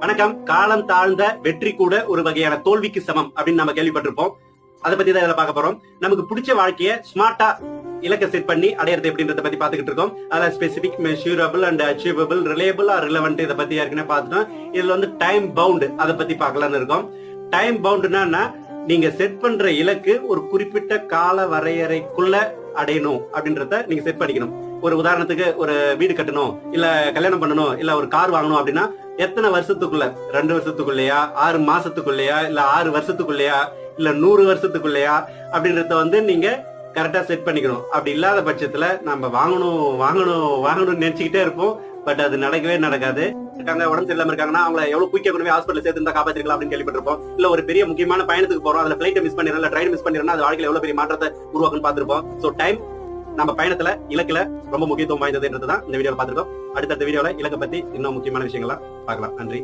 வணக்கம். காலம் தாழ்ந்த வெற்றி கூட ஒரு வகையான தோல்விக்கு சமம் அப்படின்னு நம்ம கேள்விப்பட்டிருப்போம். அதை பத்தி தான் இதுல பார்க்க போறோம். நமக்கு பிடிச்ச வாழ்க்கைய ஸ்மார்ட்டா இலக்க செட் பண்ணி அடையிறது எப்படின்றத பத்தி பாத்துக்கிட்டு இருக்கோம். அதுல specific, measurable and achievable, reliable or relevant இதை பத்தி ஏற்கனவே பார்த்துட்டோம். இதுல வந்து டைம் பவுண்ட் அதை பத்தி பார்க்கலாம்னு இருக்கோம். டைம் பவுண்ட்னா நீங்க செட் பண்ற இலக்கு ஒரு குறிப்பிட்ட கால வரையறைக்குள்ள அடையணும் அப்படின்றத நீங்க செட் பண்ணிக்கணும். ஒரு உதாரணத்துக்கு ஒரு வீடு கட்டணும், இல்ல கல்யாணம் பண்ணணும், இல்ல ஒரு கார் வாங்கணும் அப்படின்னா எத்தனை வருஷத்துக்குள்ள, 2 வருஷத்துக்குள்ளயா, 6 மாசத்துக்குள்ளயா, இல்ல 6 வருஷத்துக்குள்ளயா, இல்ல 100 வருஷத்துக்குள்ளயா அப்படின்றத வந்து நீங்க கரெக்டா செட் பண்ணிக்கணும். அப்படி இல்லாத பட்சத்துல நம்ம வாங்கணும்னு நினைச்சுக்கிட்டே இருப்போம். பட் அது நடக்கவே நடக்காது. இருக்காங்க, உடம்பு சரியில்லாம இருக்காங்கன்னா அவங்களை எவ்வளவு குயிக்கா கொண்டு போய் ஹாஸ்பிட்டல் சேர்த்து காப்பாத்திருக்கலாம் அப்படின்னு கேள்விப்பட்டிருப்போம். இல்ல ஒரு பெரிய முக்கியமான பயணத்துக்கு போறோம், அதுல பிளைட் மிஸ் பண்ணிடலாம், இல்ல ட்ரெயின் மிஸ் பண்ணிடலாம், அது வாழ்க்கையில எவ்வளவு பெரிய மாற்றத்தை உருவாக்குன்னு பார்த்திருப்போம். சோ டைம் நம்ம பயணத்துல இலக்குல ரொம்ப முக்கியத்துவம் வாய்ந்ததுன்றதுதான் இந்த வீடியோல பார்த்திருக்கோம். அடுத்தடுத்த வீடியோல இலக்கை பத்தி இன்னும் முக்கியமான விஷயங்களா பார்க்கலாம். நன்றி.